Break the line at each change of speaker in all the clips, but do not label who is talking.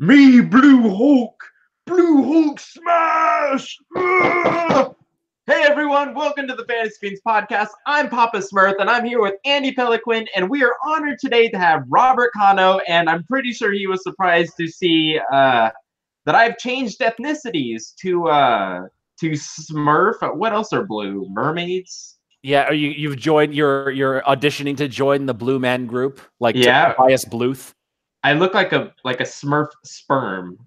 Me, Blue Hulk! Blue Hulk smash! Ah! Hey everyone, welcome to the Fantasy Fiends podcast. I'm Papa Smurf, and I'm here with Andy Peliquin, and we are honored today to have Robert Cano, and I'm pretty sure he was surprised to see that I've changed ethnicities to Smurf. What else are blue? Mermaids?
Yeah, you've joined. You're auditioning to join the Blue Man group, like
Yeah.
Tobias Bluth.
I look like a Smurf sperm.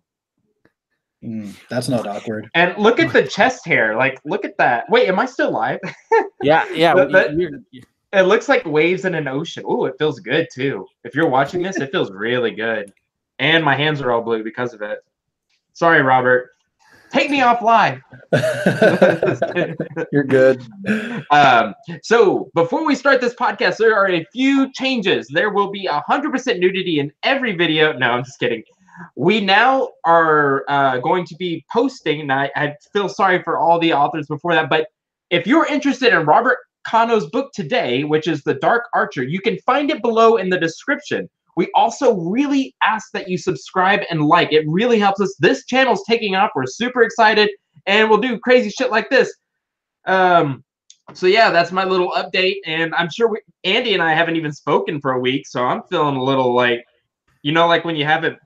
That's not awkward.
And look at the chest hair. Like, look at that. Wait, am I still live?
Yeah.
It looks like waves in an ocean. Ooh, it feels good too. If you're watching this, it feels really good. And my hands are all blue because of it. Sorry, Robert. Take me off live.
You're good.
So before we start this podcast, there are a few changes. There will be 100% nudity in every video. No, I'm just kidding. We now are going to be posting, and I feel sorry for all the authors before that, but if you're interested in Robert Cano's book today, which is The Dark Archer, you can find it below in the description. We also really ask that you subscribe and like. It really helps us. This channel's taking off. We're super excited, and we'll do crazy shit like this. So yeah, that's my little update, and I'm sure Andy and I haven't even spoken for a week, so I'm feeling a little like, like when you haven't.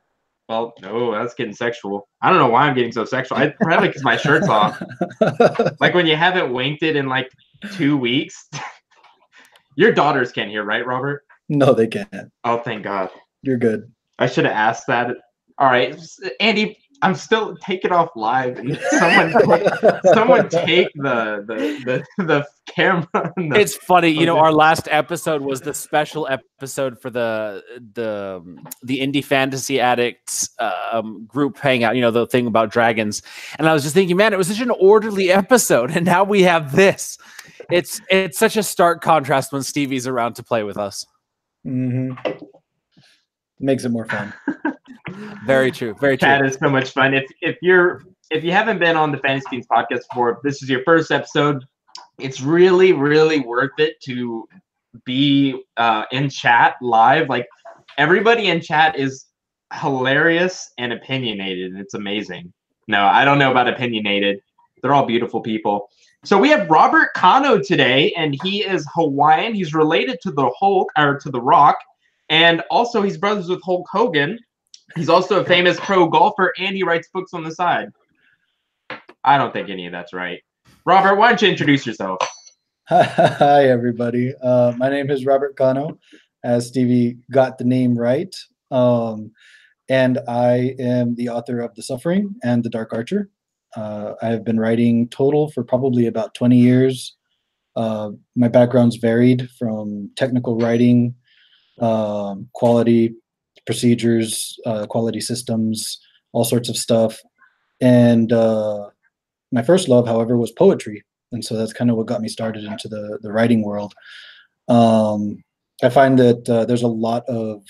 Well, no, that's getting sexual. I don't know why I'm getting so sexual. Probably because my shirt's off. Like when you haven't winked it in like 2 weeks. Your daughters can't hear, right, Robert?
No, they can't.
Oh, thank God.
You're good.
I should have asked that. All right, Andy, I'm still taking off live. Someone take the camera.
It's funny, our last episode was the special episode for the Indie Fantasy Addicts group hangout. The thing about dragons. And I was just thinking, man, it was such an orderly episode, and now we have this. It's such a stark contrast when Stevie's around to play with us.
Mm-hmm. Makes it more fun.
Very true. Very true.
That is so much fun. If you haven't been on the Fantasy Fiends podcast before, if this is your first episode, it's really, really worth it to be in chat live. Like, everybody in chat is hilarious and opinionated, and it's amazing. No, I don't know about opinionated. They're all beautiful people. So we have Robert Cano today, and he is Hawaiian. He's related to the Hulk, or to the Rock, and also he's brothers with Hulk Hogan. He's also a famous pro golfer, and he writes books on the side. I don't think any of that's right. Robert, why don't you introduce yourself?
Hi, everybody. My name is Robert Cano, as Stevie got the name right. And I am the author of The Suffering and The Dark Archer. I have been writing total for probably about 20 years. My background's varied from technical writing, quality procedures, quality systems, all sorts of stuff. And my first love, however, was poetry. And so that's kind of what got me started into the writing world. I find that there's a lot of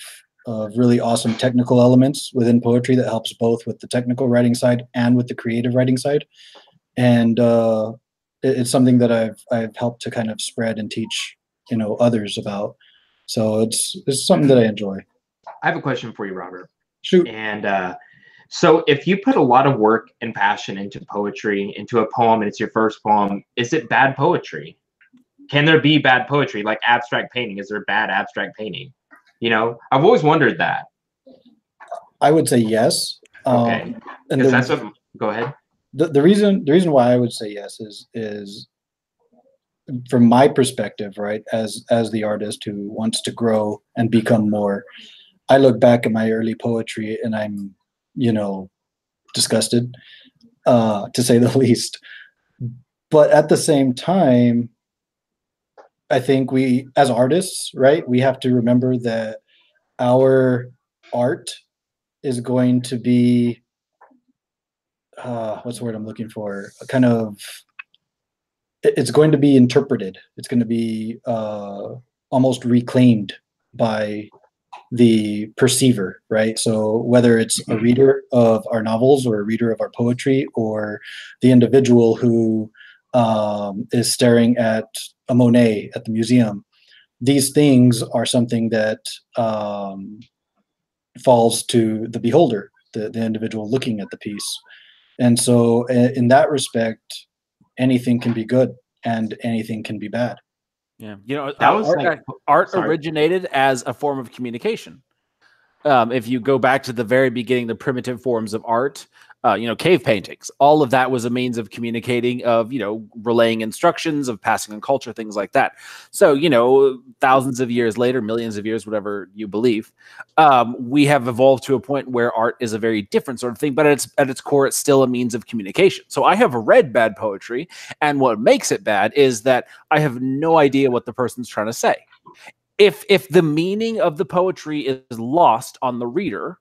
really awesome technical elements within poetry that helps both with the technical writing side and with the creative writing side. And it's something that I've helped to kind of spread and teach, others about. So it's something that I enjoy.
I have a question for you, Robert.
Shoot.
And so if you put a lot of work and passion into poetry, into a poem, and it's your first poem, is it bad poetry? Can there be bad poetry, like abstract painting? Is there bad abstract painting? I've always wondered that.
I would say yes.
Okay. And go ahead.
The reason why I would say yes is from my perspective, right, as the artist who wants to grow and become more. I look back at my early poetry and I'm, disgusted, to say the least. But at the same time, I think we, as artists, right, we have to remember that our art is going to be, what's the word I'm looking for? It's going to be interpreted. It's going to be almost reclaimed by the perceiver, right? So whether it's a reader of our novels or a reader of our poetry or the individual who is staring at a Monet at the museum, these things are something that falls to the beholder, the individual looking at the piece. And so in that respect, anything can be good and anything can be bad.
Yeah, you know,
That was
art
sorry.
originated as a form of communication. If you go back to the very beginning, the primitive forms of art, you know, cave paintings, all of that was a means of communicating, of, you know, relaying instructions, of passing on culture, things like that. So, you know, thousands of years later, millions of years, whatever you believe, we have evolved to a point where art is a very different sort of thing, but at its core, it's still a means of communication. So I have read bad poetry, and what makes it bad is that I have no idea what the person's trying to say. If the meaning of the poetry is lost on the reader,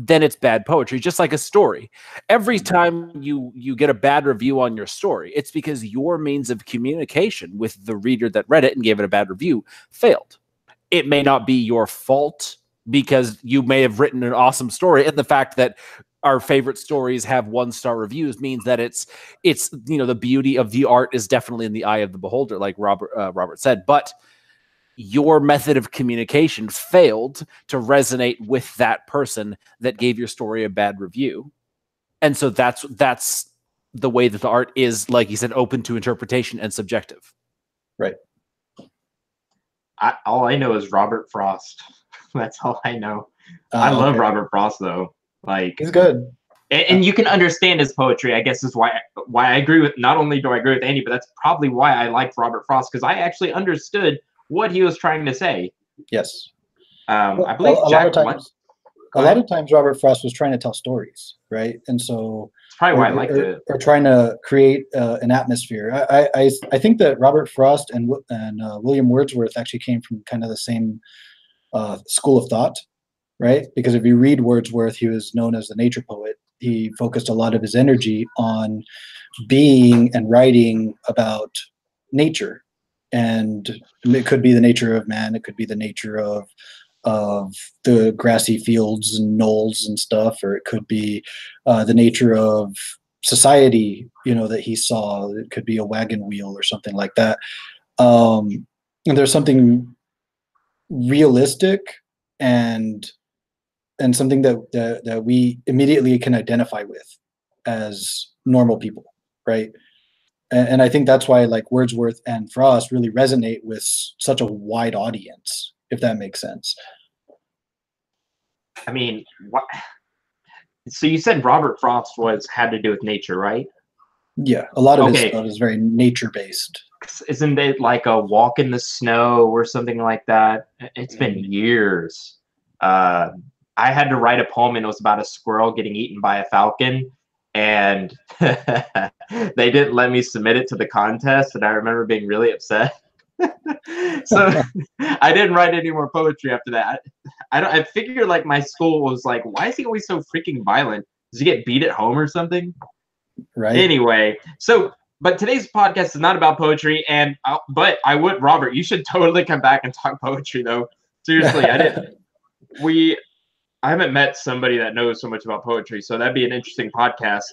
then it's bad poetry, just like a story. Every time you get a bad review on your story, it's because your means of communication with the reader that read it and gave it a bad review failed. It may not be your fault, because you may have written an awesome story, and the fact that our favorite stories have 1-star reviews means that it's you know, the beauty of the art is definitely in the eye of the beholder, like Robert said. But your method of communication failed to resonate with that person that gave your story a bad review. And so that's the way that the art is, like you said, open to interpretation and subjective.
Right.
All I know is Robert Frost. That's all I know. I love Robert Frost, though. Like,
he's good.
And you can understand his poetry, I guess, is why I agree with, not only do I agree with Andy, but that's probably why I liked Robert Frost, because I actually understood what he was trying to say.
Yes.
I believe
a lot of times Robert Frost was trying to tell stories, right? And so
it's probably why I liked it.
Or trying to create an atmosphere. I think that Robert Frost and William Wordsworth actually came from kind of the same school of thought, right? Because if you read Wordsworth, he was known as the nature poet. He focused a lot of his energy on being and writing about nature. And it could be the nature of man. It could be the nature of the grassy fields and knolls and stuff, or it could be the nature of society, you know, that he saw. It could be a wagon wheel or something like that. And there's something realistic and something that we immediately can identify with as normal people, right? And I think that's why, like, Wordsworth and Frost really resonate with such a wide audience, if that makes sense.
I mean, what? So you said Robert Frost had to do with nature, right?
Yeah, a lot of his stuff is very nature-based.
Isn't it like a walk in the snow or something like that? It's been years. I had to write a poem, and it was about a squirrel getting eaten by a falcon. And they didn't let me submit it to the contest, and I remember being really upset. So I didn't write any more poetry after that. I figured, like, my school was like, why is he always so freaking violent? Does he get beat at home or something?
Right.
Anyway, but today's podcast is not about poetry, but Robert, you should totally come back and talk poetry, though. Seriously, I haven't met somebody that knows so much about poetry, so that'd be an interesting podcast.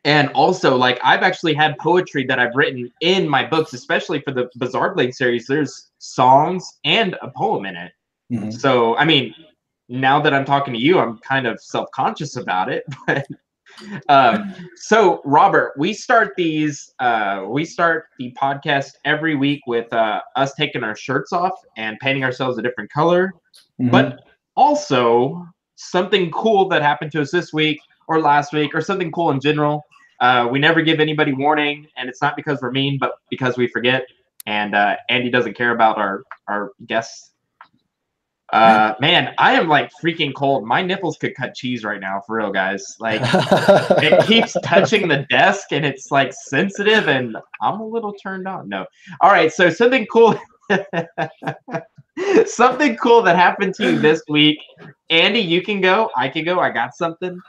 And also, like, I've actually had poetry that I've written in my books, especially for the Bizarre Blade series. There's songs and a poem in it. Mm-hmm. So, I mean, now that I'm talking to you, I'm kind of self-conscious about it. But so, Robert, we start the podcast every week with us taking our shirts off and painting ourselves a different color. Mm-hmm. But also, something cool that happened to us this week or last week, or something cool in general. We never give anybody warning, and it's not because we're mean, but because we forget. And Andy doesn't care about our guests. Man, I am, like, freaking cold. My nipples could cut cheese right now, for real, guys. Like, it keeps touching the desk, and it's, like, sensitive, and I'm a little turned on. No. All right, so something cool. Something cool that happened to you this week. Andy, you can go. I can go. I got something.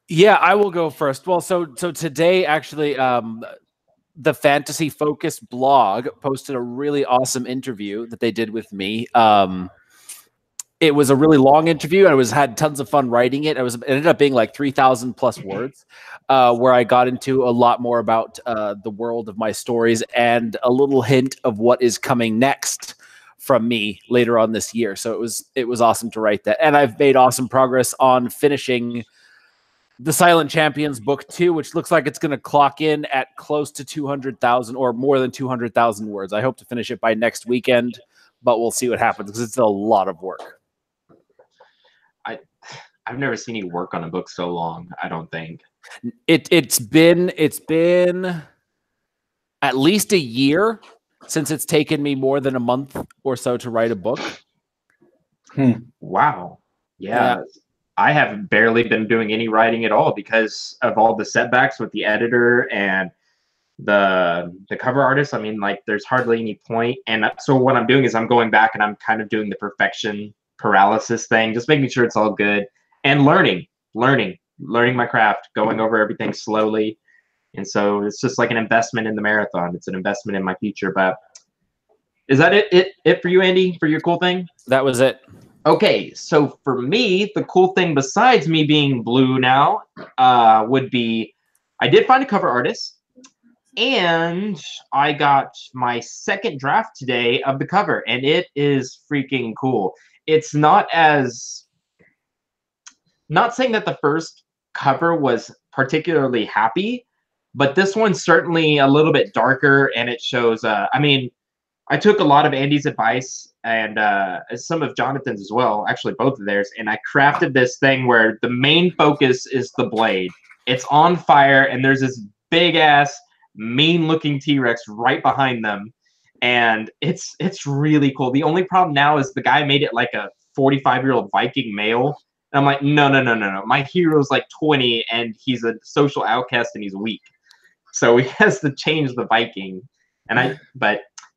Yeah, I will go first. Well, so today, actually, the Fantasy Focus blog posted a really awesome interview that they did with me. It was a really long interview, and had tons of fun writing it. It ended up being like 3,000 plus words, where I got into a lot more about the world of my stories and a little hint of what is coming next from me later on this year. So it was awesome to write that. And I've made awesome progress on finishing the Silent Champions book 2, which looks like it's going to clock in at close to 200,000 or more than 200,000 words. I hope to finish it by next weekend, but we'll see what happens because it's a lot of work.
I've never seen you work on a book so long, I don't think.
It's been at least a year since it's taken me more than a month or so to write a book.
Wow. Yeah. I have barely been doing any writing at all because of all the setbacks with the editor and the cover artist. I mean, like, there's hardly any point. And so what I'm doing is I'm going back and I'm kind of doing the perfection paralysis thing, just making sure it's all good and learning my craft, going over everything slowly. And so it's just like an investment in the marathon. It's an investment in my future. But is that it for you, Andy, for your cool thing?
That was it.
Okay, so for me, the cool thing besides me being blue now would be I did find a cover artist, and I got my second draft today of the cover, and it is freaking cool. It's not saying that the first cover was particularly happy, but this one's certainly a little bit darker, and it shows, I mean, I took a lot of Andy's advice and some of Jonathan's as well, actually both of theirs, and I crafted this thing where the main focus is the blade. It's on fire, and there's this big-ass, mean-looking T-Rex right behind them, and it's really cool. The only problem now is the guy made it like a 45-year-old Viking male, and I'm like, no. My hero's like 20, and he's a social outcast, and he's weak. So he has to change the Viking,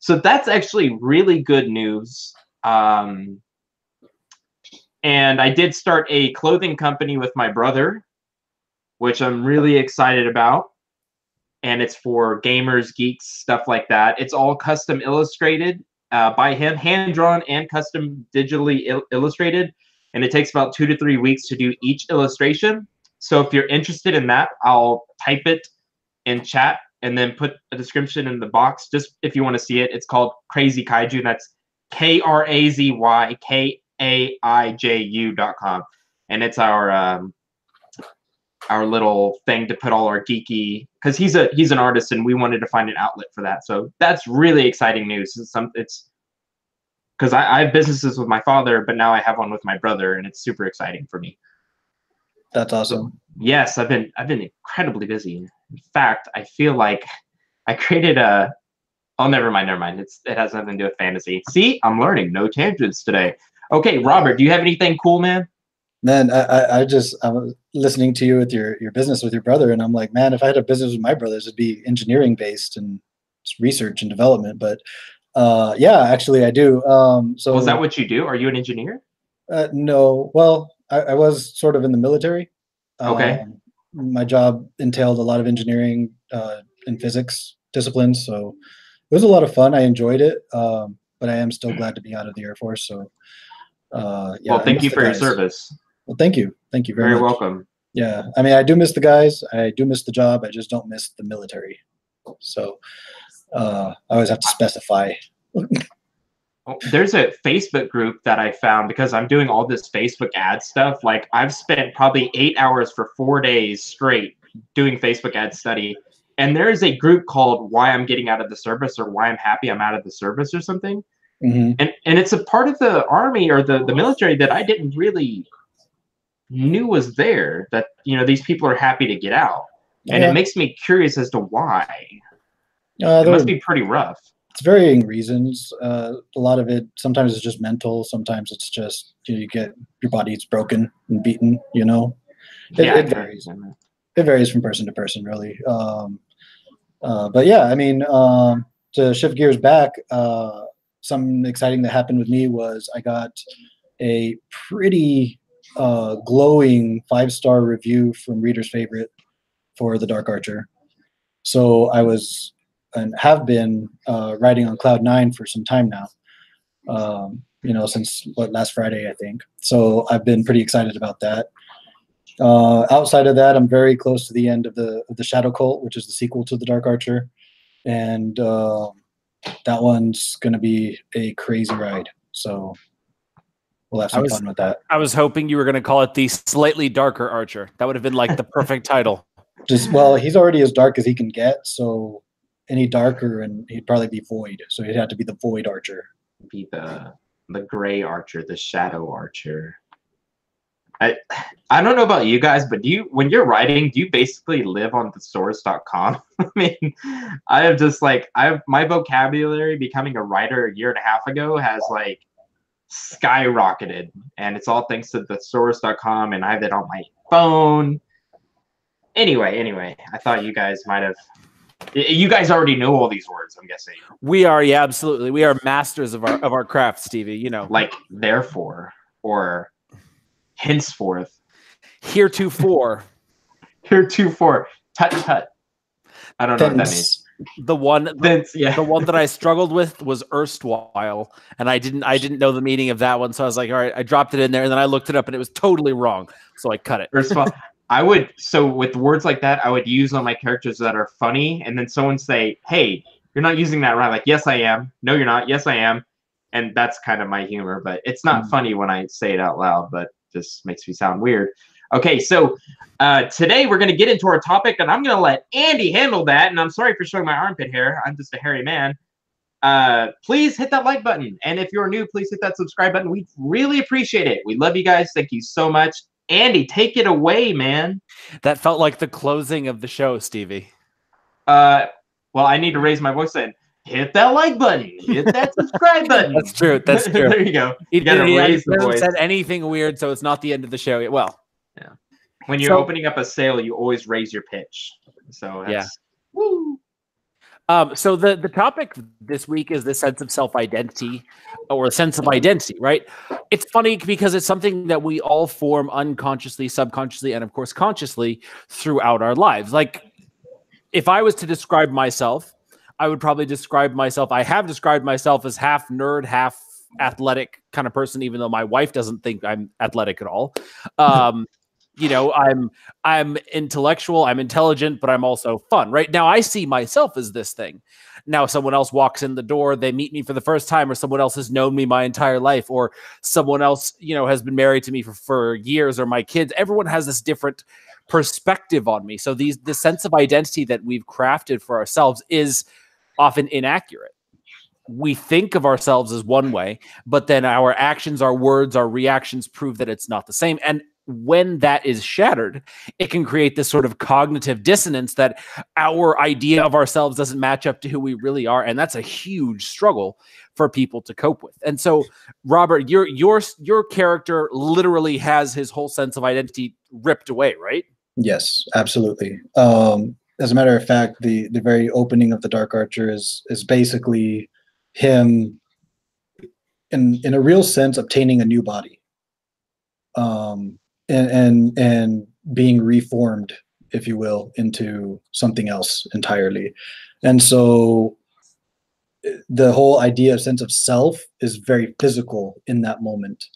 so that's actually really good news. And I did start a clothing company with my brother, which I'm really excited about. And it's for gamers, geeks, stuff like that. It's all custom illustrated by him, hand-drawn and custom digitally illustrated. And it takes about 2 to 3 weeks to do each illustration. So if you're interested in that, I'll type it in chat and then put a description in the box just if you want to see it. It's called Crazy Kaiju. That's KrazyKaiju.com. And it's our little thing to put all our geeky, because he's an artist and we wanted to find an outlet for that. So that's really exciting news. It's because I have businesses with my father, but now I have one with my brother, and it's super exciting for me.
That's awesome.
So, yes, I've been incredibly busy. In fact, I feel like I created a. Oh, never mind. It has nothing to do with fantasy. See, I'm learning. No tangents today. Okay, Robert, do you have anything cool, man?
Man, I was listening to you with your business with your brother, and I'm like, man, if I had a business with my brothers, it'd be engineering based and research and development. But yeah, actually, I do. So
is that what you do? Are you an engineer?
No. Well, I was sort of in the military.
Okay.
My job entailed a lot of engineering and physics disciplines, so it was a lot of fun. I enjoyed it, but I am still glad to be out of the Air Force. So, yeah.
Well, thank you for your service.
Well, thank you very much.
Very welcome.
Yeah, I mean, I do miss the guys. I do miss the job. I just don't miss the military. So, I always have to specify.
There's a Facebook group that I found because I'm doing all this Facebook ad stuff. Like, I've spent probably 8 hours for 4 days straight doing Facebook ad study. And there is a group called Why I'm Getting Out of the Service, or Why I'm Happy I'm Out of the Service, or something.
Mm-hmm.
And it's a part of the Army or the military that I didn't really knew was there, that, these people are happy to get out. And it makes me curious as to why. It must be pretty rough.
It's varying reasons. A lot of it, sometimes it's just mental. Sometimes it's just you get your body's broken and beaten. It varies. It varies from person to person, really. But yeah, I mean, to shift gears back, something exciting that happened with me was I got a pretty glowing 5-star review from Reader's Favorite for The Dark Archer. So I was and have been riding on Cloud 9 for some time now, since last Friday, I think. So I've been pretty excited about that. Outside of that, I'm very close to the end of the Shadow Cult, which is the sequel to The Dark Archer. And that one's going to be a crazy ride. So we'll have some fun with that.
I was hoping you were going to call it the slightly darker Archer. That would have been like the perfect title.
Well, he's already as dark as he can get, so any darker and he'd probably be Void. So he'd have to be the Void Archer.
Be the gray Archer, the Shadow Archer. I don't know about you guys, but when you're writing, do you basically live on thesaurus.com? I mean, I have just like my vocabulary becoming a writer a year and a half ago has like skyrocketed, and it's all thanks to thesaurus.com, and I have it on my phone. Anyway, I thought you guys might have. You guys already know all these words, I'm guessing.
We are, yeah, absolutely. We are masters of our craft, Stevie. You know,
like therefore or henceforth,
heretofore,
tut. I don't know what that means.
The one that I struggled with was erstwhile, and I didn't know the meaning of that one, so I was like, all right, I dropped it in there, and then I looked it up, and it was totally wrong, so I cut it.
Erstwhile. So with words like that, I would use on my characters that are funny, and then someone say, hey, you're not using that right. Like, yes, I am. No, you're not. Yes, I am. And that's kind of my humor, but it's not funny when I say it out loud, but just makes me sound weird. Okay, so today we're going to get into our topic, and I'm going to let Andy handle that, and I'm sorry for showing my armpit hair. I'm just a hairy man. Please hit that like button, and if you're new, please hit that subscribe button. We really appreciate it. We love you guys. Thank you so much. Andy, take it away, man.
That felt like the closing of the show, Stevie.
Well, I need to raise my voice and hit that like button. Hit that subscribe button.
That's true.
There you go. You gotta raise the voice.
Said anything weird, so it's not the end of the show. Well,
yeah. When you're opening up a sale, you always raise your pitch. So that's, woo.
So the topic this week is the sense of self-identity or a sense of identity, right? It's funny because it's something that we all form unconsciously, subconsciously, and of course consciously throughout our lives. Like if I was to describe myself, I would probably describe myself. I have described myself as half nerd, half athletic kind of person, even though my wife doesn't think I'm athletic at all. You know, I'm intellectual, I'm intelligent, but I'm also fun. Right now, I see myself as this thing. Now, someone else walks in the door, they meet me for the first time, or someone else has known me my entire life, or someone else, you know, has been married to me for years, or my kids. Everyone has this different perspective on me. So the sense of identity that we've crafted for ourselves is often inaccurate. We think of ourselves as one way, but then our actions, our words, our reactions prove that it's not the same. And when that is shattered, it can create this sort of cognitive dissonance that our idea of ourselves doesn't match up to who we really are. And that's a huge struggle for people to cope with. And so, Robert, your character literally has his whole sense of identity ripped away, right?
Yes, absolutely. As a matter of fact, the very opening of the Dark Archer is basically him in a real sense obtaining a new body. And being reformed, if you will, into something else entirely. And so the whole idea of sense of self is very physical in that moment.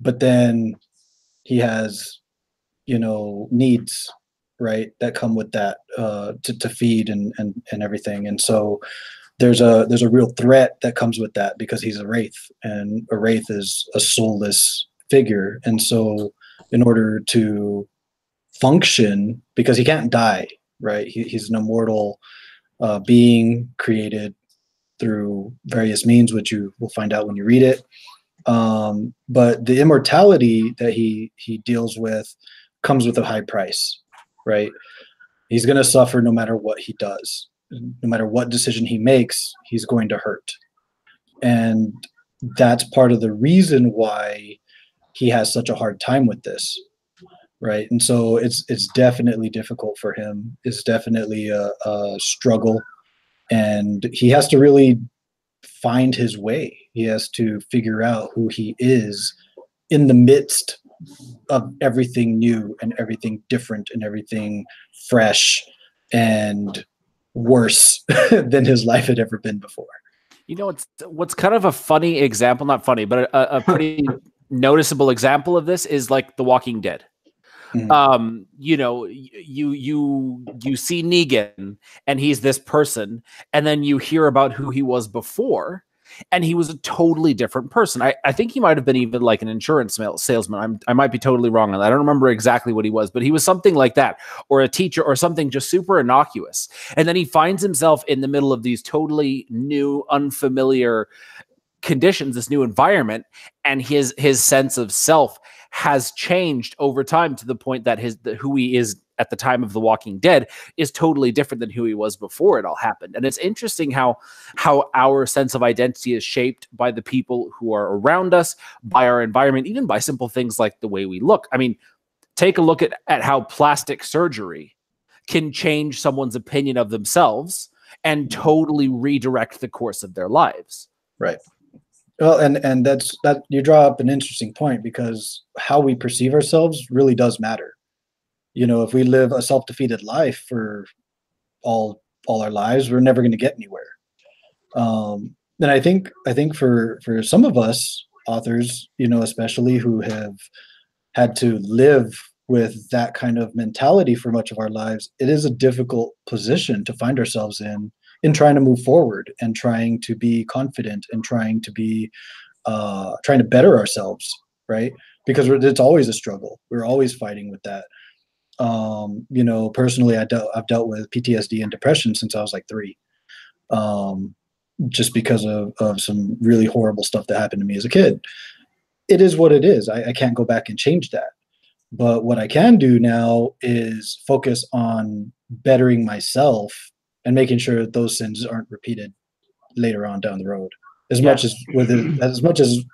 But then he has, you know, needs, right, that come with that, to feed and everything. And so there's a real threat that comes with that because he's a wraith, and a wraith is a soulless figure. And so in order to function, because he can't die, right? He's an immortal being created through various means, which you will find out when you read it. But the immortality that he deals with comes with a high price, right? He's going to suffer no matter what he does. No matter what decision he makes, he's going to hurt. And that's part of the reason why he has such a hard time with this, right? And so it's definitely difficult for him. It's definitely a struggle, and he has to really find his way. He has to figure out who he is in the midst of everything new and everything different and everything fresh and worse than his life had ever been before.
You know, what's kind of a funny example, not funny, but a pretty noticeable example of this is like The Walking Dead. You know, you see Negan and he's this person, and then you hear about who he was before, and he was a totally different person. I think he might have been even like an insurance salesman. I might be totally wrong on that. I don't remember exactly what he was, but he was something like that, or a teacher, or something just super innocuous. And then he finds himself in the middle of these totally new, unfamiliar conditions, this new environment, and his sense of self has changed over time to the point that who he is at the time of The Walking Dead is totally different than who he was before it all happened. And it's interesting how our sense of identity is shaped by the people who are around us, by our environment, even by simple things like the way we look. I mean, take a look at how plastic surgery can change someone's opinion of themselves and totally redirect the course of their lives.
Right. Well, and that you draw up an interesting point, because how we perceive ourselves really does matter. You know, if we live a self-defeated life for all our lives, we're never going to get anywhere. And I think for some of us authors, you know, especially who have had to live with that kind of mentality for much of our lives, it is a difficult position to find ourselves in trying to move forward and trying to be confident and trying to be trying to better ourselves, right? Because it's always a struggle. We're always fighting with that. You know, personally, I've dealt with PTSD and depression since I was like 3, just because of some really horrible stuff that happened to me as a kid. It is what it is. I can't go back and change that. But what I can do now is focus on bettering myself and making sure that those sins aren't repeated later on down the road, as much as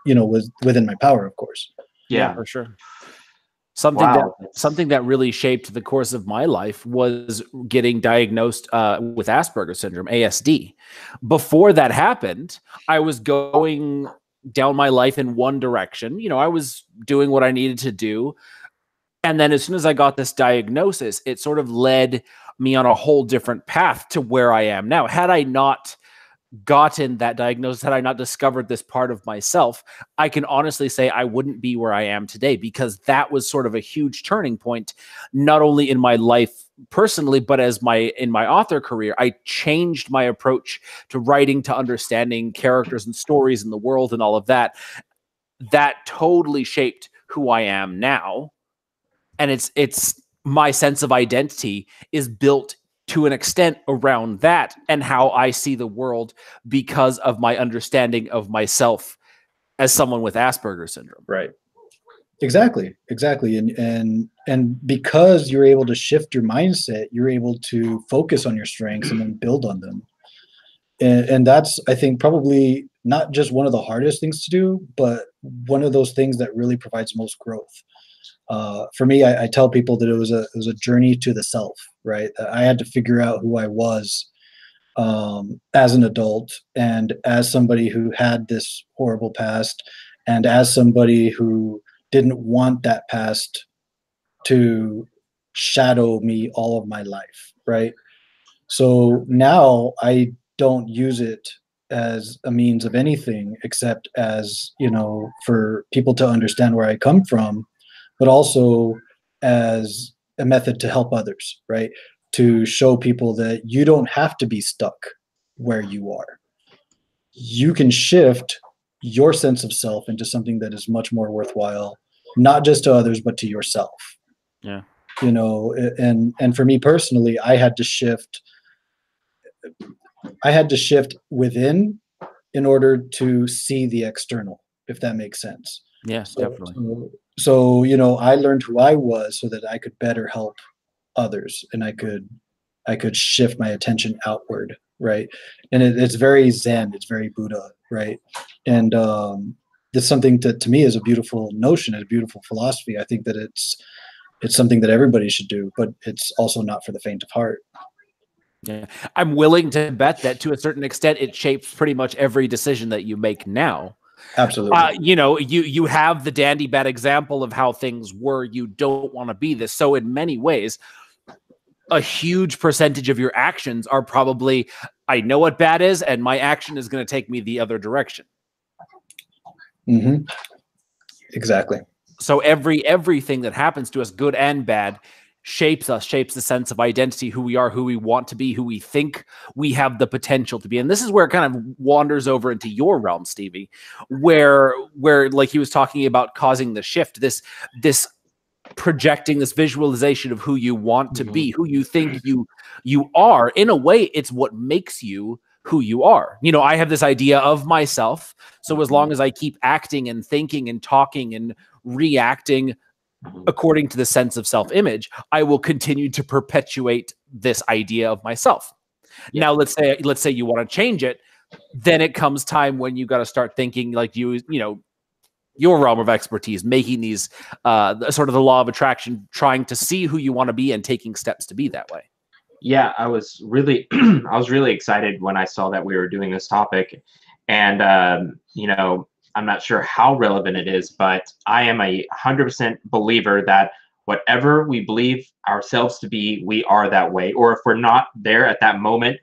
you know, within my power, of course.
Yeah, for sure. Something that really shaped the course of my life was getting diagnosed with Asperger's syndrome, ASD. Before that happened, I was going down my life in one direction. You know, I was doing what I needed to do. And then as soon as I got this diagnosis, it sort of led me on a whole different path to where I am now. Had I not gotten that diagnosis, had I not discovered this part of myself, I can honestly say I wouldn't be where I am today, because that was sort of a huge turning point, not only in my life personally, but in my author career. I changed my approach to writing, to understanding characters and stories in the world and all of that. That totally shaped who I am now. And it's my sense of identity is built to an extent around that and how I see the world, because of my understanding of myself as someone with Asperger's syndrome.
Right. Exactly. And because you're able to shift your mindset, you're able to focus on your strengths and then build on them. And that's, I think, probably not just one of the hardest things to do, but one of those things that really provides most growth. For me, I tell people that it was a journey to the self, right? I had to figure out who I was as an adult, and as somebody who had this horrible past, and as somebody who didn't want that past to shadow me all of my life, right? So now I don't use it as a means of anything except as, you know, for people to understand where I come from, but also as a method to help others, right? To show people that you don't have to be stuck where you are. You can shift your sense of self into something that is much more worthwhile, not just to others, but to yourself.
Yeah.
You know, and for me personally, I had to shift within in order to see the external, if that makes sense.
Yeah, definitely.
So, you know, I learned who I was so that I could better help others, and I could shift my attention outward, right? And it's very Zen, it's very Buddha, right? And it's something that to me is a beautiful notion, a beautiful philosophy. I think that it's something that everybody should do, but it's also not for the faint of heart.
Yeah, I'm willing to bet that to a certain extent it shapes pretty much every decision that you make now.
Absolutely.
You know, you have the dandy bad example of how things were. You don't want to be this. So in many ways, a huge percentage of your actions are probably, I know what bad is, and my action is going to take me the other direction.
Mm-hmm. Exactly.
So everything that happens to us, good and bad, shapes us, shapes the sense of identity, who we are, who we want to be, who we think we have the potential to be. And this is where it kind of wanders over into your realm, Stevie, where like he was talking about causing the shift, this projecting, this visualization of who you want to be, who you think you are. In a way, it's what makes you who you are. You know, I have this idea of myself. So as long as I keep acting and thinking and talking and reacting according to the sense of self-image, I will continue to perpetuate this idea of myself. Yeah. Now, let's say you want to change it. Then it comes time when you got to start thinking like you know, your realm of expertise, making these sort of the law of attraction, trying to see who you want to be and taking steps to be that way.
Yeah, I was really I was really excited when I saw that we were doing this topic. And you know, I'm not sure how relevant it is, but I am a 100% believer that whatever we believe ourselves to be, we are that way. Or if we're not there at that moment,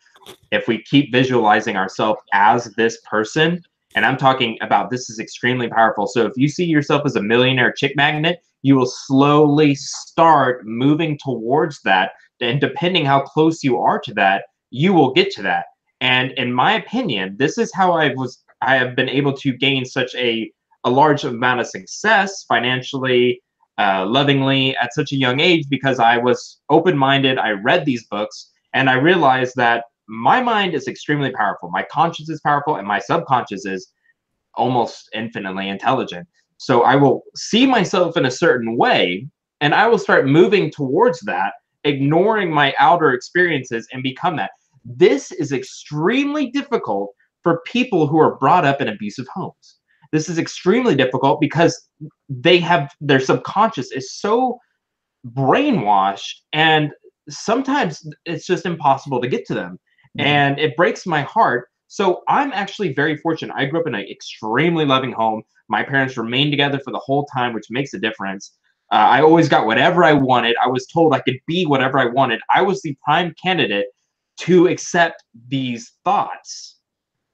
if we keep visualizing ourselves as this person, and I'm talking about, this is extremely powerful. So if you see yourself as a millionaire chick magnet, you will slowly start moving towards that. And depending how close you are to that, you will get to that. And in my opinion, this is how I have been able to gain such a large amount of success financially, lovingly at such a young age, because I was open-minded. I read these books and I realized that my mind is extremely powerful. My conscious is powerful and my subconscious is almost infinitely intelligent. So I will see myself in a certain way and I will start moving towards that, ignoring my outer experiences, and become that. This is extremely difficult for people who are brought up in abusive homes. This is extremely difficult because their subconscious is so brainwashed, and sometimes it's just impossible to get to them. And it breaks my heart. So I'm actually very fortunate. I grew up in an extremely loving home. My parents remained together for the whole time, which makes a difference. I always got whatever I wanted. I was told I could be whatever I wanted. I was the prime candidate to accept these thoughts.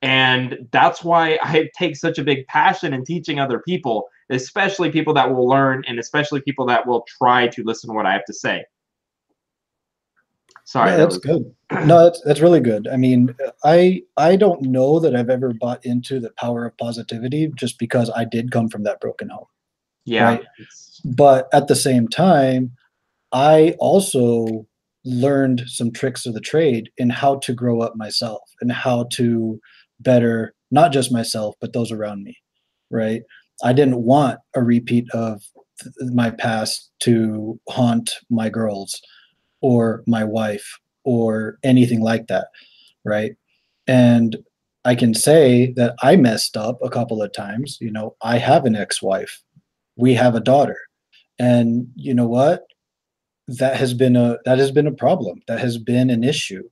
And that's why I take such a big passion in teaching other people, especially people that will learn, and especially people that will try to listen to what I have to say. Sorry,
no, that's good. No, that's really good. I mean, I don't know that I've ever bought into the power of positivity, just because I did come from that broken home.
Yeah.
Right? But at the same time, I also learned some tricks of the trade in how to grow up myself and how to better not just myself, but those around me. Right? I didn't want a repeat of my past to haunt my girls or my wife or anything like that, right? And I can say that I messed up a couple of times. You know, I have an ex-wife. We have a daughter. And you know what? That has been a problem. That has been an issue.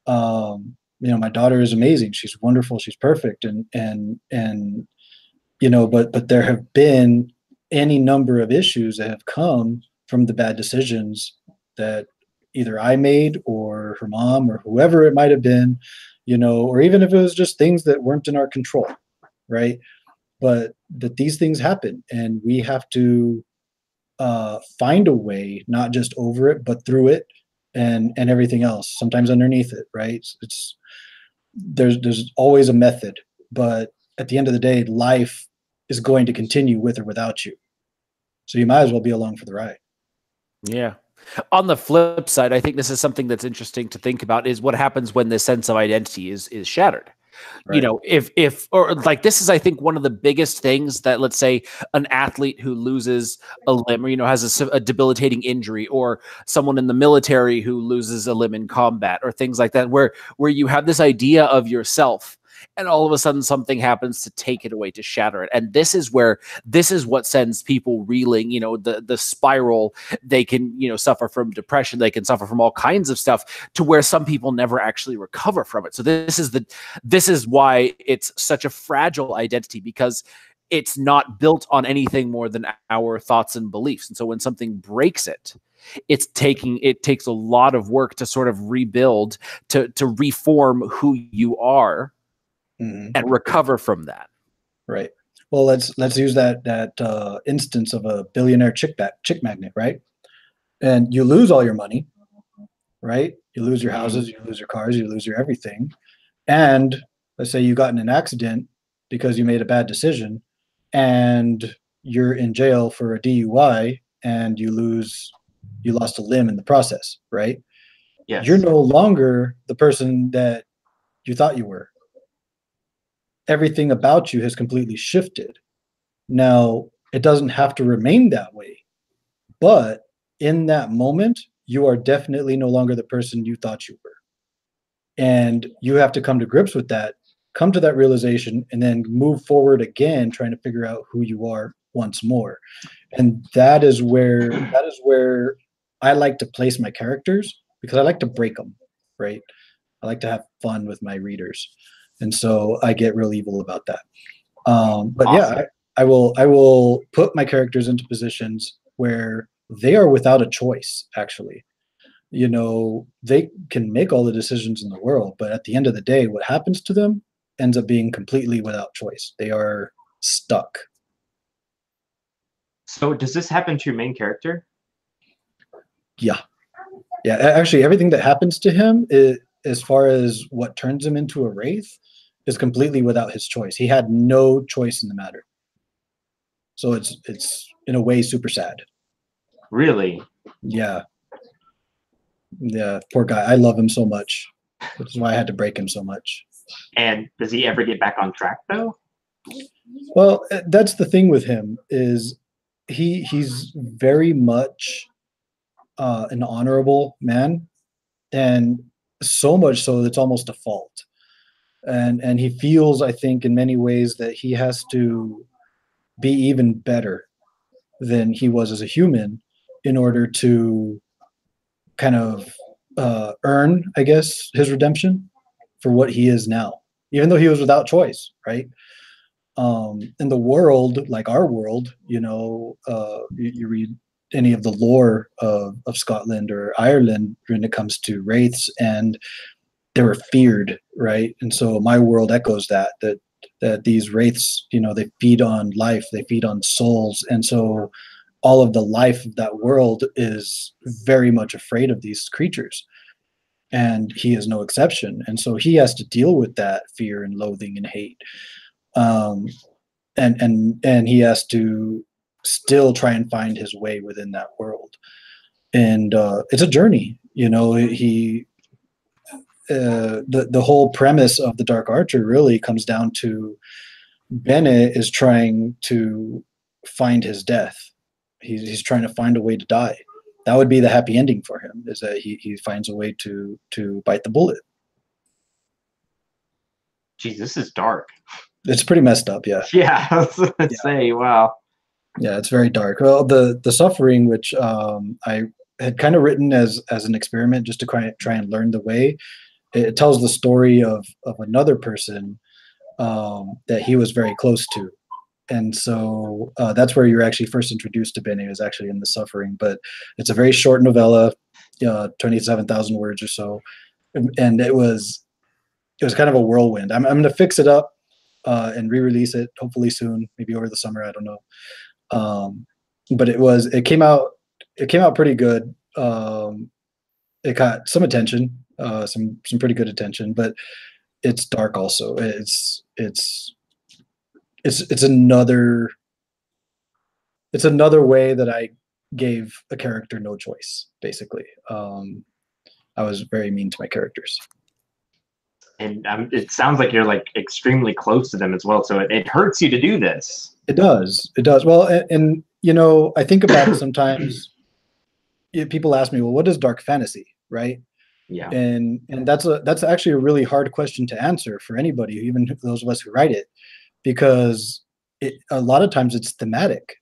You know, my daughter is amazing. She's wonderful. She's perfect. And you know, but there have been any number of issues that have come from the bad decisions that either I made or her mom or whoever it might have been, you know, or even if it was just things that weren't in our control, right? But that these things happen and we have to find a way, not just over it, but through it and everything else, sometimes underneath it, right? It's there's always a method, but at the end of the day, life is going to continue with or without you. So you might as well be along for the ride.
Yeah. On the flip side, I think this is something that's interesting to think about, is what happens when the sense of identity is shattered. Right. You know, if or like, this is, I think, one of the biggest things that, let's say, an athlete who loses a limb, or, you know, has a debilitating injury, or someone in the military who loses a limb in combat, or things like that, where you have this idea of yourself, and all of a sudden something happens to take it away, to shatter it. And this is what sends people reeling, you know, the spiral. They can, you know, suffer from depression. They can suffer from all kinds of stuff, to where some people never actually recover from it. So this is why it's such a fragile identity, because it's not built on anything more than our thoughts and beliefs. And so when something breaks it, it takes a lot of work to sort of rebuild, to reform who you are. Mm-hmm. And recover from that.
Right. Well, let's use that instance of a billionaire chick magnet, right? And you lose all your money, right? You lose your houses, you lose your cars, you lose your everything. And let's say you got in an accident because you made a bad decision, and you're in jail for a DUI, and you lost a limb in the process, right? You're
Yes.
no longer the person that you thought you were. Everything about you has completely shifted. Now, it doesn't have to remain that way, but in that moment, you are definitely no longer the person you thought you were. And you have to come to grips with that, come to that realization, and then move forward again, trying to figure out who you are once more. And that is where I like to place my characters, because I like to break them, right? I like to have fun with my readers, and so I get real evil about that. But
Awesome.
yeah, I will put my characters into positions where they are without a choice. Actually, they can make all the decisions in the world, but at the end of the day, what happens to them ends up being completely without choice. They are stuck.
So does this happen to your main character?
Yeah, yeah. Actually, everything that happens to him, as far as what turns him into a wraith, is completely without his choice. He had no choice in the matter. So it's in a way super sad.
Really?
Yeah, yeah. Poor guy. I love him so much, which is why I had to break him so much.
And does he ever get back on track though?
Well, that's the thing with him is he's very much an honorable man, and so much so that it's almost a fault. And he feels, I think, in many ways that he has to be even better than he was as a human in order to kind of earn, I guess, his redemption for what he is now, even though he was without choice, right? In the world, like our world, you read any of the lore of Scotland or Ireland when it comes to wraiths, and they were feared, right? And so my world echoes that these wraiths, they feed on life, they feed on souls, and so all of the life of that world is very much afraid of these creatures, and he is no exception. And so he has to deal with that fear and loathing and hate. Um, and he has to still try and find his way within that world, and it's a journey. The whole premise of the Dark Archer really comes down to Bennett is trying to find his death. He's trying to find a way to die. That would be the happy ending for him, is that he finds a way to bite the bullet.
Geez, this is dark.
It's pretty messed up, yeah.
Yeah, let's say, wow.
Yeah, it's very dark. Well, the suffering, which I had kind of written as an experiment just to try and learn the way, it tells the story of another person that he was very close to, and so that's where you're actually first introduced to Benny, is actually in the suffering. But it's a very short novella, 27,000 words or so, and it was kind of a whirlwind. I'm going to fix it up and re-release it hopefully soon, maybe over the summer. I don't know. But it came out pretty good. It got some attention, some pretty good attention, but it's dark also. It's another way that I gave a character no choice, basically. I was very mean to my characters.
And it sounds like you're like extremely close to them as well, so it hurts you to do this.
It does. Well, and I think about it sometimes. People ask me, well, what is dark fantasy, right?
Yeah.
And that's actually a really hard question to answer for anybody, even those of us who write it, because a lot of times it's thematic,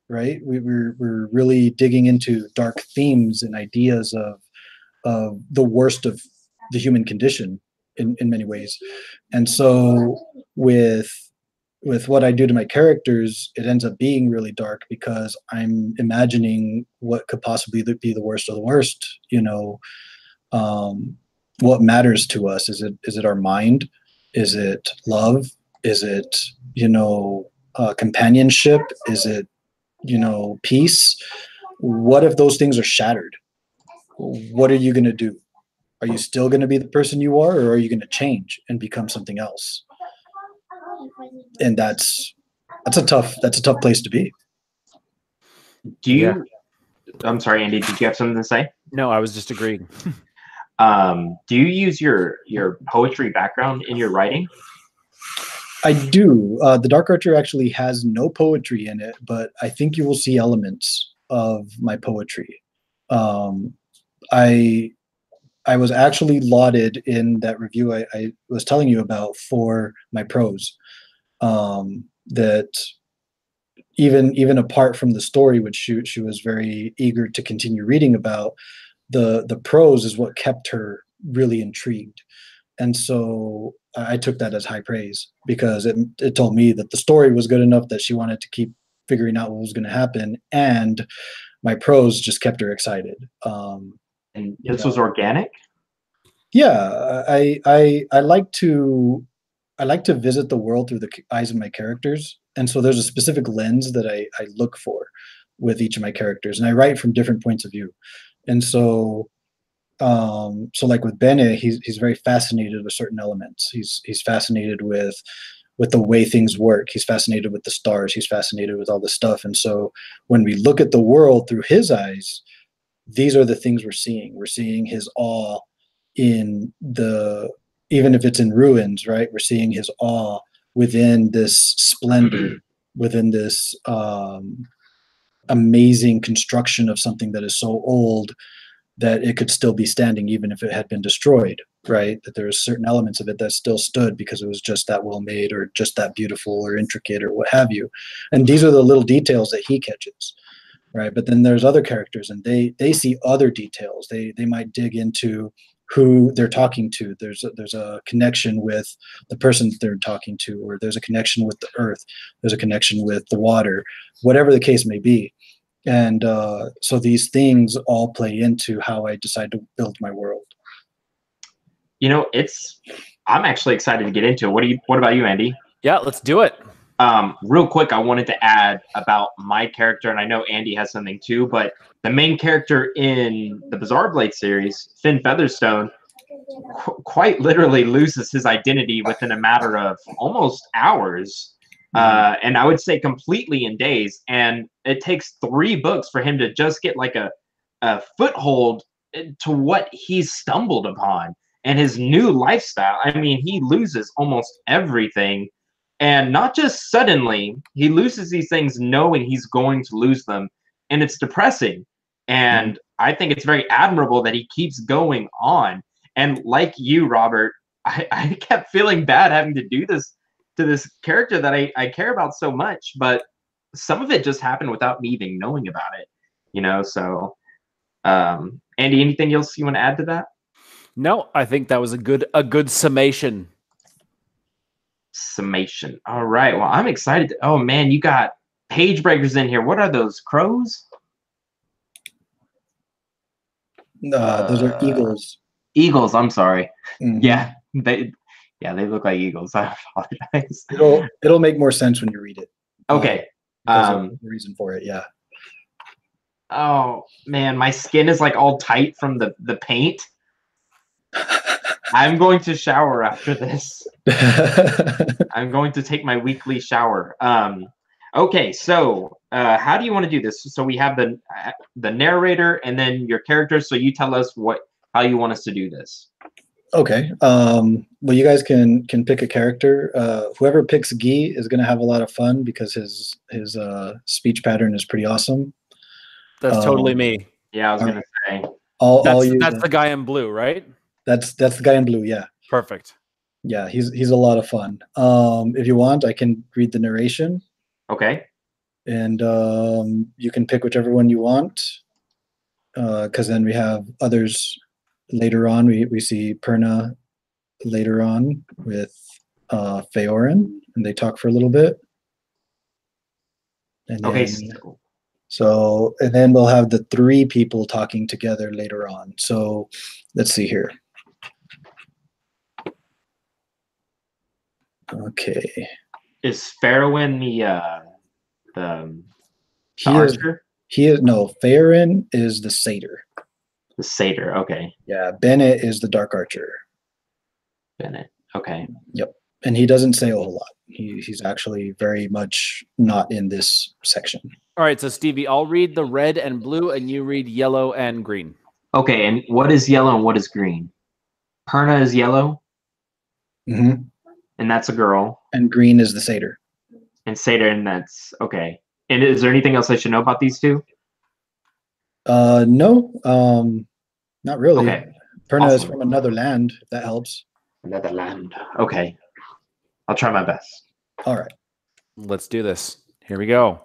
right? We're really digging into dark themes and ideas of the worst of the human condition in many ways. And so with what I do to my characters, it ends up being really dark because I'm imagining what could possibly be the worst of the worst. What matters to us? Is it our mind? Is it love? Is it companionship? Is it, peace? What if those things are shattered? What are you going to do? Are you still going to be the person you are, or are you going to change and become something else? And that's a tough place to be.
Do you? I'm sorry, Andy. Did you have something to say?
No, I was just agreeing.
Do you use your poetry background in your writing?
I do. The Dark Archer actually has no poetry in it, but I think you will see elements of my poetry. I was actually lauded in that review I was telling you about for my prose. That even apart from the story, which she was very eager to continue reading about, the prose is what kept her really intrigued. And so I took that as high praise, because it told me that the story was good enough that she wanted to keep figuring out what was going to happen, and my prose just kept her excited.
And this was organic?
Yeah, I like to visit the world through the eyes of my characters, and so there's a specific lens that I look for with each of my characters, and I write from different points of view. And so like with Bene, he's very fascinated with certain elements. He's fascinated with the way things work. He's fascinated with the stars. He's fascinated with all this stuff. And so when we look at the world through his eyes, these are the things we're seeing. We're seeing his awe in even if it's in ruins, right? We're seeing his awe within this splendor, within this amazing construction of something that is so old that it could still be standing even if it had been destroyed, right? That there's certain elements of it that still stood because it was just that well made, or just that beautiful or intricate, or what have you. And these are the little details that he catches, right? But then there's other characters, and they see other details. They might dig into who they're talking to. There's a connection with the person that they're talking to, or there's a connection with the earth. There's a connection with the water, whatever the case may be. And so these things all play into how I decide to build my world.
I'm actually excited to get into it. What about you, Andy?
Yeah, let's do it.
Real quick, I wanted to add about my character, and I know Andy has something too, but the main character in the Bizarre Blade series, Finn Featherstone, quite literally loses his identity within a matter of almost hours. And I would say completely in days. And it takes 3 books for him to just get like a foothold to what he's stumbled upon and his new lifestyle. I mean, he loses almost everything. And not just suddenly, he loses these things knowing he's going to lose them. And it's depressing. And I think it's very admirable that he keeps going on. And like you, Robert, I kept feeling bad having to do this to this character that I care about so much, but some of it just happened without me even knowing about it, so Andy, anything else you want to add to that?
No, I think that was a good summation.
All right, well, I'm excited. Oh man, you got page breakers in here. What are those, crows?
Those are eagles.
Eagles, I'm sorry.
Mm-hmm.
Yeah, they look like eagles. I apologize.
It'll make more sense when you read it.
Okay.
The reason for it, yeah.
Oh man, my skin is like all tight from the paint. I'm going to shower after this. I'm going to take my weekly shower. Okay, so how do you want to do this? So we have the narrator and then your characters. So you tell us how you want us to do this.
Okay. Well, you guys can pick a character. Whoever picks Guy is going to have a lot of fun because his speech pattern is pretty awesome.
That's totally me.
Yeah, I was going to say.
That's the guy in blue, right?
That's the guy in blue. Yeah.
Perfect.
Yeah, he's a lot of fun. If you want, I can read the narration.
Okay.
And you can pick whichever one you want. Because then we have others later on. We see Perna later on with Feorin, and they talk for a little bit. And then,
okay.
And then we'll have the 3 people talking together later on. So let's see here. Okay.
Is Farrowin the
He is.
archer?
He is no. Farin is the satyr.
The satyr. Okay.
Yeah, Bennett is the dark archer.
Bennett. Okay.
Yep, and he doesn't say a whole lot. He's actually very much not in this section.
All right, so Stevie, I'll read the red and blue, and you read yellow and green.
Okay, and what is yellow and what is green? Perna is yellow,
Mm-hmm.
and that's a girl.
And green is the satyr.
And satyr, and that's okay. And is there anything else I should know about these two?
No, not really.
Okay.
Perna is
Awesome.
from another land, if that helps.
Another land. Okay. I'll try my best.
All right.
Let's do this. Here we go.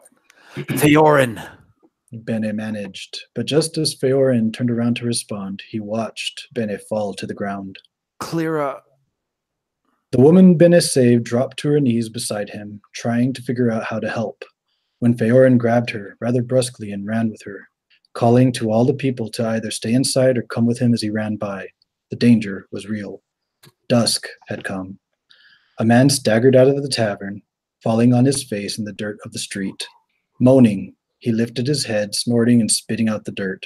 Theorin.
Bene managed, but just as Feorin turned around to respond, he watched Bene fall to the ground.
Cleara.
The woman Bene saved dropped to her knees beside him, trying to figure out how to help, when Feorin grabbed her rather brusquely and ran with her, calling to all the people to either stay inside or come with him as he ran by. The danger was real. Dusk had come. A man staggered out of the tavern, falling on his face in the dirt of the street. Moaning, he lifted his head, snorting and spitting out the dirt.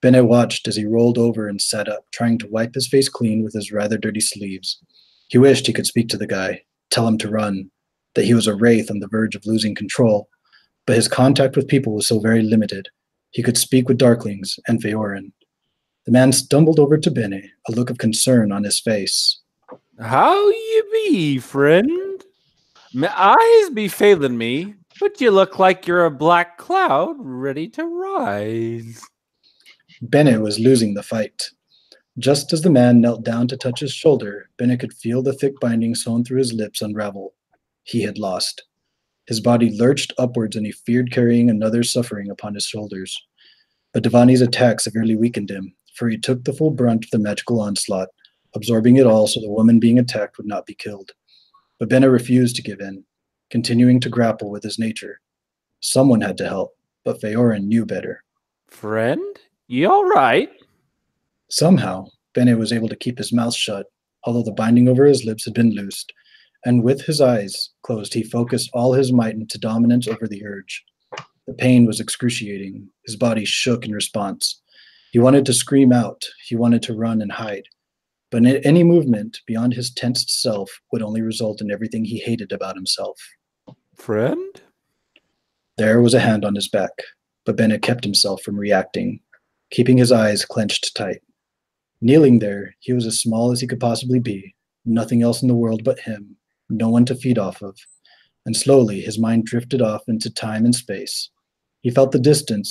Bene watched as he rolled over and sat up, trying to wipe his face clean with his rather dirty sleeves. He wished he could speak to the guy, tell him to run, that he was a wraith on the verge of losing control, but his contact with people was so very limited. He could speak with Darklings and Feorin. The man stumbled over to Bene, a look of concern on his face.
How you be, friend? My eyes be failing me, but you look like you're a black cloud ready to rise.
Bene was losing the fight. Just as the man knelt down to touch his shoulder, Bene could feel the thick binding sewn through his lips unravel. He had lost. His body lurched upwards and he feared carrying another suffering upon his shoulders. But Devani's attack severely weakened him, for he took the full brunt of the magical onslaught, absorbing it all so the woman being attacked would not be killed. But Bene refused to give in, continuing to grapple with his nature. Someone had to help, but Feorin knew better.
Friend, you all right?
Somehow, Bene was able to keep his mouth shut, although the binding over his lips had been loosed, and with his eyes closed, he focused all his might into dominance over the urge. The pain was excruciating. His body shook in response. He wanted to scream out. He wanted to run and hide. But any movement beyond his tensed self would only result in everything he hated about himself.
Friend?
There was a hand on his back, but Bene kept himself from reacting, keeping his eyes clenched tight. Kneeling there, he was as small as he could possibly be, nothing else in the world but him, no one to feed off of. And slowly his mind drifted off into time and space. He felt the distant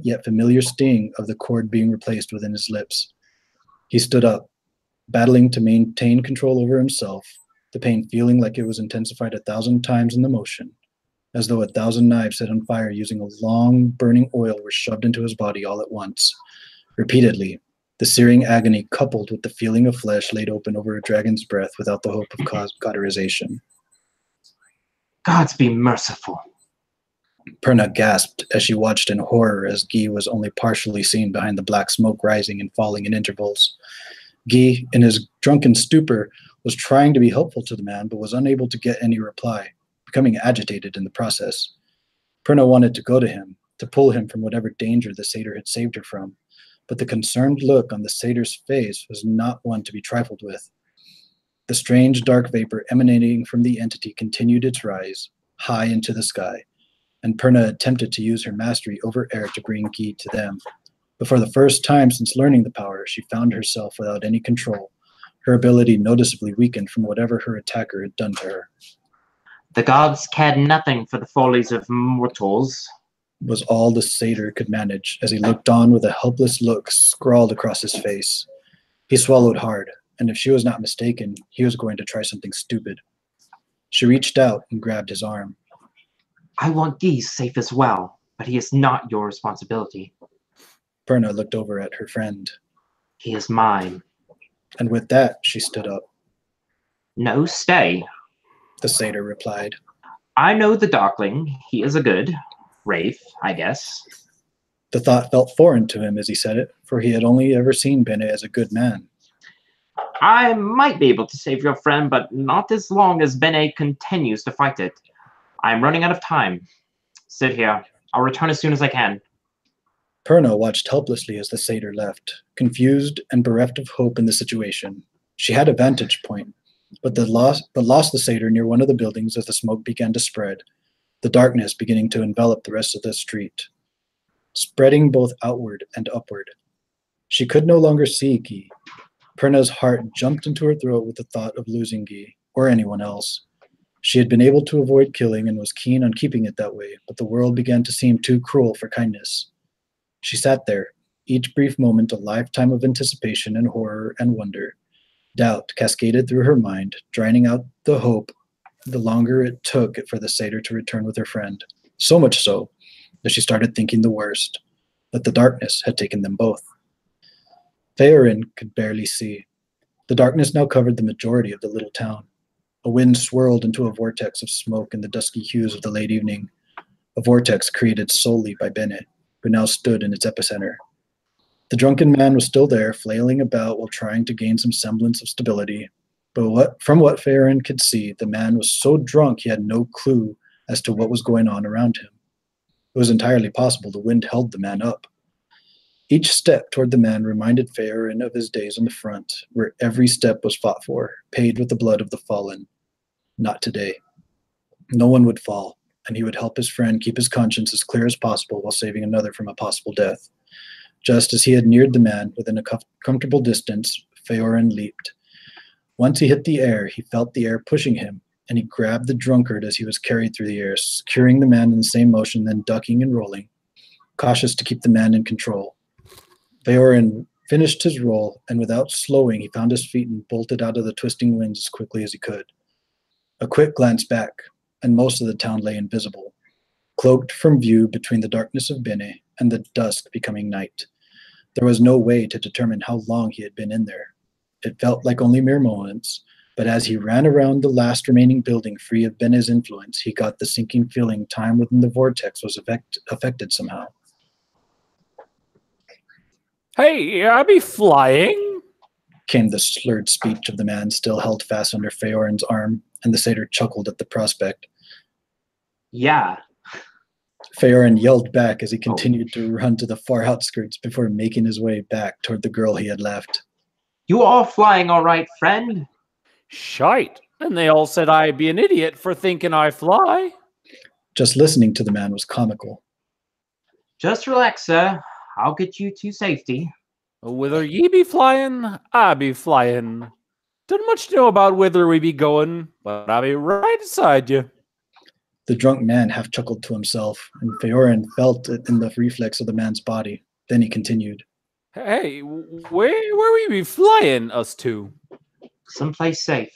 yet familiar sting of the cord being replaced within his lips. He stood up, battling to maintain control over himself, the pain feeling like it was intensified 1,000 times in the motion, as though 1,000 knives set on fire using a long, burning oil were shoved into his body all at once. Repeatedly, the searing agony coupled with the feeling of flesh laid open over a dragon's breath without the hope of cauterization.
Gods be merciful.
Perna gasped as she watched in horror as Guy was only partially seen behind the black smoke rising and falling in intervals. Guy, in his drunken stupor, was trying to be helpful to the man but was unable to get any reply, becoming agitated in the process. Perna wanted to go to him, to pull him from whatever danger the satyr had saved her from, but the concerned look on the satyr's face was not one to be trifled with. The strange dark vapor emanating from the entity continued its rise, high into the sky, and Perna attempted to use her mastery over air to bring Guy to them. But for the first time since learning the power, she found herself without any control, her ability noticeably weakened from whatever her attacker had done to her.
The gods cared nothing for the follies of mortals.
Was all the satyr could manage as he looked on with a helpless look scrawled across his face. He swallowed hard, and if she was not mistaken, he was going to try something stupid. She reached out and grabbed his arm.
I want Guy safe as well, but he is not your responsibility.
Perna looked over at her friend.
He is mine.
And with that, she stood up.
No, stay,
the satyr replied.
I know the Darkling. He is a good wraith, I guess.
The thought felt foreign to him as he said it, for he had only ever seen Bene as a good man.
I might be able to save your friend, but not as long as Bene continues to fight it. I'm running out of time. Sit here. I'll return as soon as I can.
Perna watched helplessly as the satyr left, confused and bereft of hope in the situation. She had a vantage point, but lost the satyr near one of the buildings as the smoke began to spread, the darkness beginning to envelop the rest of the street, spreading both outward and upward. She could no longer see Guy. Perna's heart jumped into her throat with the thought of losing Guy, or anyone else. She had been able to avoid killing and was keen on keeping it that way, but the world began to seem too cruel for kindness. She sat there, each brief moment a lifetime of anticipation and horror and wonder. Doubt cascaded through her mind, drowning out the hope the longer it took for the satyr to return with her friend. So much so that she started thinking the worst, that the darkness had taken them both. Theorin could barely see. The darkness now covered the majority of the little town. A wind swirled into a vortex of smoke in the dusky hues of the late evening, a vortex created solely by Bennett, who now stood in its epicenter. The drunken man was still there, flailing about while trying to gain some semblance of stability. But from what Theorin could see, the man was so drunk he had no clue as to what was going on around him. It was entirely possible the wind held the man up. Each step toward the man reminded Theorin of his days on the front, where every step was fought for, paid with the blood of the fallen. Not today. No one would fall, and he would help his friend keep his conscience as clear as possible while saving another from a possible death. Just as he had neared the man within a comfortable distance, Theorin leaped. Once he hit the air, he felt the air pushing him, and he grabbed the drunkard as he was carried through the air, securing the man in the same motion, then ducking and rolling, cautious to keep the man in control. Theorin finished his roll, and without slowing, he found his feet and bolted out of the twisting winds as quickly as he could. A quick glance back, and most of the town lay invisible, cloaked from view between the darkness of Bene and the dusk becoming night. There was no way to determine how long he had been in there. It felt like only mere moments, but as he ran around the last remaining building free of Bene's influence, he got the sinking feeling time within the vortex was affected somehow.
Hey, I be flying,
came the slurred speech of the man still held fast under Theorin's arm, and the satyr chuckled at the prospect.
Yeah.
Theorin yelled back as he continued to run to the far outskirts before making his way back toward the girl he had left.
You are flying all right, friend?
Shite. And they all said I'd be an idiot for thinking I fly.
Just listening to the man was comical.
Just relax, sir. I'll get you to safety.
Whether ye be flying, I be flying. Don't much know about whither we be going, but I be right beside you.
The drunk man half chuckled to himself, and Theorin felt it in the reflex of the man's body. Then he continued.
Hey, where we be flying us to?
Someplace safe.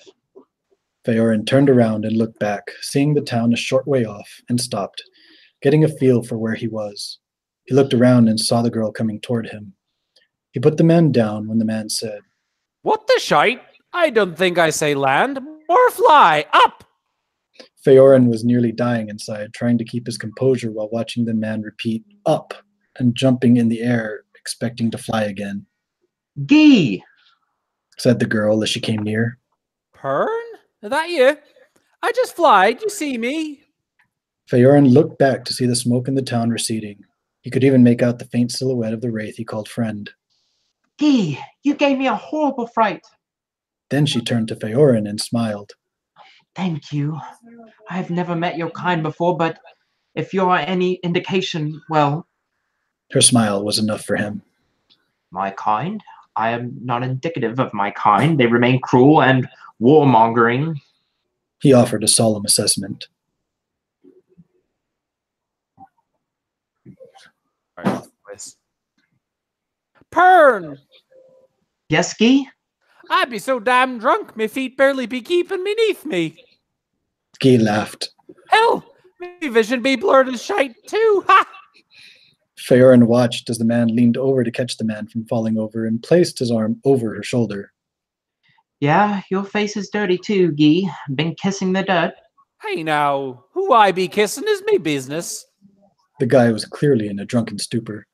Theorin turned around and looked back, seeing the town a short way off, and stopped, getting a feel for where he was. He looked around and saw the girl coming toward him. He put the man down when the man said,
What the shite? I don't think I say land, or fly, up!
Theorin was nearly dying inside, trying to keep his composure while watching the man repeat, up, and jumping in the air, expecting to fly again.
Gee,
said the girl as she came near.
Pern? Is that you? I just flied, you see me?
Theorin looked back to see the smoke in the town receding. He could even make out the faint silhouette of the wraith he called friend.
Gee, you gave me a horrible fright.
Then she turned to Theorin and smiled.
Thank you. I have never met your kind before, but if you are any indication, well...
Her smile was enough for him.
My kind? I am not indicative of my kind. They remain cruel and warmongering.
He offered a solemn assessment.
Pern!
Yes, Guy?
I be so damn drunk, me feet barely be keeping beneath me.
Guy laughed.
Hell, me vision be blurred as shite too, ha!
Theorin watched as the man leaned over to catch the man from falling over and placed his arm over her shoulder.
Yeah, your face is dirty too, Guy. Been kissing the dirt.
Hey now, who I be kissing is me business.
The guy was clearly in a drunken stupor.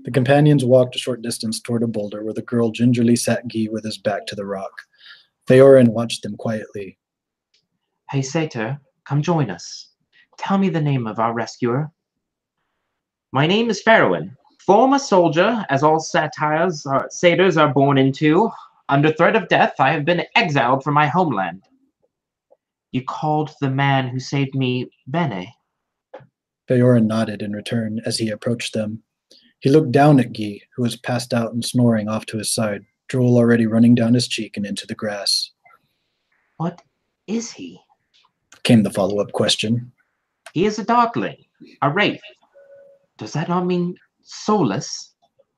The companions walked a short distance toward a boulder where the girl gingerly sat Guy with his back to the rock. Theorin watched them quietly.
Hey, Satyr, come join us. Tell me the name of our rescuer. My name is Farrowin, former soldier, as all satyrs are born into. Under threat of death, I have been exiled from my homeland. You called the man who saved me Bene.
Theorin nodded in return as he approached them. He looked down at Guy, who was passed out and snoring off to his side, drool already running down his cheek and into the grass.
What is he?
Came the follow-up question.
He is a darkling, a wraith. Does that not mean soulless?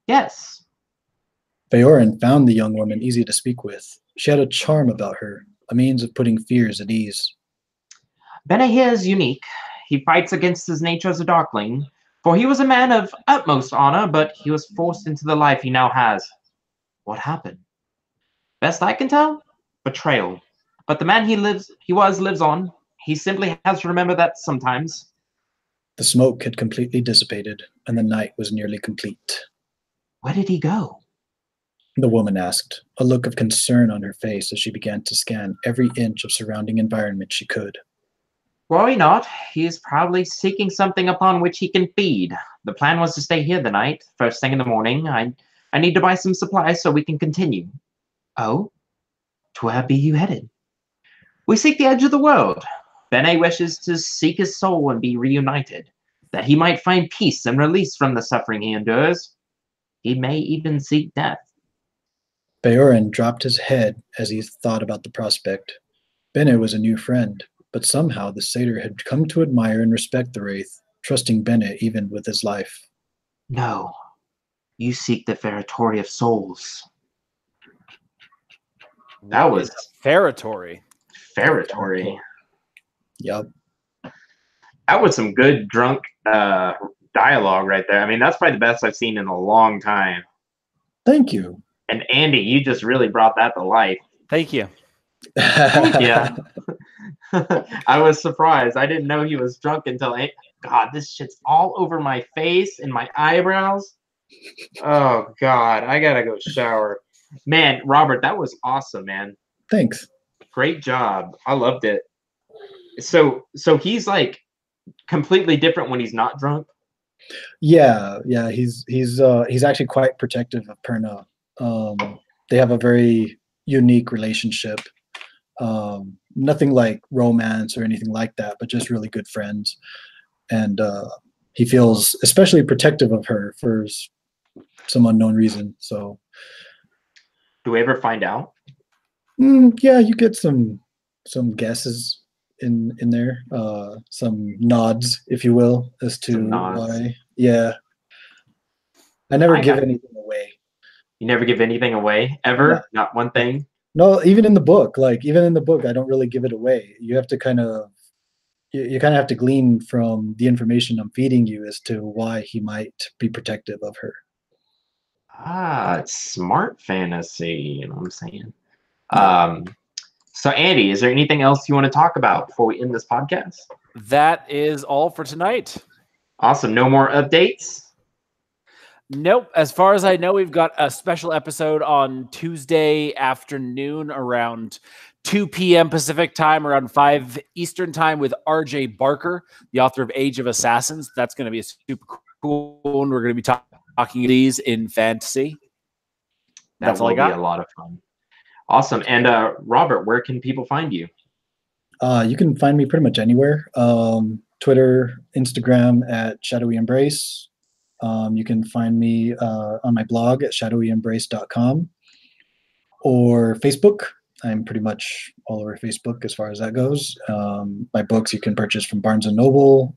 Yes.
Theorin found the young woman easy to speak with. She had a charm about her, a means of putting fears at ease.
Bene here is unique. He fights against his nature as a darkling, for he was a man of utmost honor, but he was forced into the life he now has. What happened? Best I can tell, betrayal. But the man he lives on. He simply has to remember that sometimes.
The smoke had completely dissipated, and the night was nearly complete.
Where did he go?
The woman asked, a look of concern on her face as she began to scan every inch of surrounding environment she could.
Worry not. He is probably seeking something upon which he can feed. The plan was to stay here the night. First thing in the morning, I need to buy some supplies so we can continue. Oh? To where be you headed? We seek the edge of the world. Bene wishes to seek his soul and be reunited, that he might find peace and release from the suffering he endures. He may even seek death.
Theorin dropped his head as he thought about the prospect. Bene was a new friend, but somehow the satyr had come to admire and respect the wraith, trusting Bene even with his life.
No, you seek the feretory of souls. That was
feretory.
Feretory.
Yup.
That was some good drunk dialogue right there. I mean, that's probably the best I've seen in a long time.
Thank you.
And Andy, you just really brought that to life.
Thank you.
Yeah. I was surprised. I didn't know he was drunk until God, this shit's all over my face and my eyebrows. Oh God, I gotta go shower. Man, Robert, that was awesome, man.
Thanks.
Great job. I loved it. So he's like completely different when he's not drunk.
Yeah. He's actually quite protective of Perna. They have a very unique relationship. Nothing like romance or anything like that, but just really good friends. And he feels especially protective of her for some unknown reason. So,
do we ever find out?
Yeah, you get some guesses in there, some nods, if you will, as to why. Yeah, I never give anything away.
You never give anything away ever? No. Not one thing?
No, even in the book, I don't really give it away. You have to kind of have to glean from the information I'm feeding you as to why he might be protective of her.
Ah, it's smart fantasy, you know what I'm saying? So Andy, is there anything else you want to talk about before we end this podcast?
That is all for tonight.
Awesome. No more updates?
Nope. As far as I know, we've got a special episode on Tuesday afternoon around 2 p.m. Pacific time, around 5 Eastern time, with RJ Barker, the author of Age of Assassins. That's going to be a super cool one. We're going to be talking these in fantasy.
That's all I got. Be a lot of fun. Awesome. And Robert, where can people find you?
You can find me pretty much anywhere. Twitter, Instagram at Shadowy Embrace. You can find me on my blog at shadowyembrace.com or Facebook. I'm pretty much all over Facebook as far as that goes. My books you can purchase from Barnes & Noble,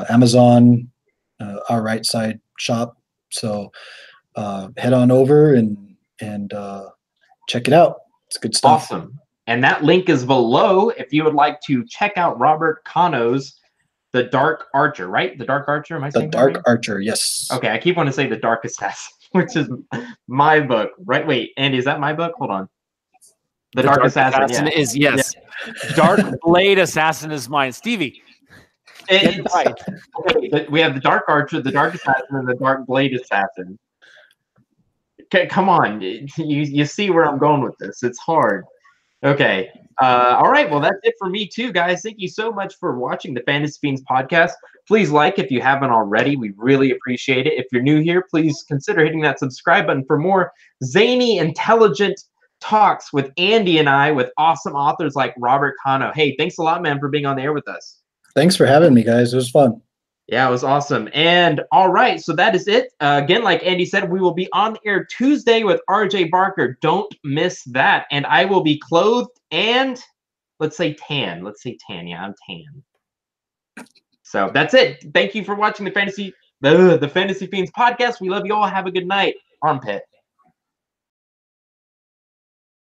Amazon, our right side shop. So head on over and check it out. It's good stuff.
Awesome. And that link is below if you would like to check out Robert Cano's The Dark Archer, right? The Dark Archer, am I saying
that right? The Dark Archer, yes.
Okay, I keep wanting to say The Dark Assassin, which is my book, right? Wait, Andy, is that my book? Hold on. The Dark Assassin
is, yes. Yeah. Dark Blade Assassin is mine. Stevie, Get it
It's,
right.
okay, we have the Dark Archer, the Dark Assassin, and the Dark Blade Assassin. Okay, come on. You see where I'm going with this. It's hard. Okay. All right. Well, that's it for me too, guys. Thank you so much for watching the Fantasy Fiends podcast. Please like if you haven't already. We really appreciate it. If you're new here, please consider hitting that subscribe button for more zany, intelligent talks with Andy and I with awesome authors like Robert Cano. Hey, thanks a lot, man, for being on the air with us.
Thanks for having me, guys. It was fun.
Yeah, it was awesome. And all right, so that is it. Again, like Andy said, we will be on the air Tuesday with RJ Barker. Don't miss that. And I will be clothed and let's say tan. Let's say tan. Yeah, I'm tan. So that's it. Thank you for watching the Fantasy Fiends podcast. We love you all. Have a good night. Armpit.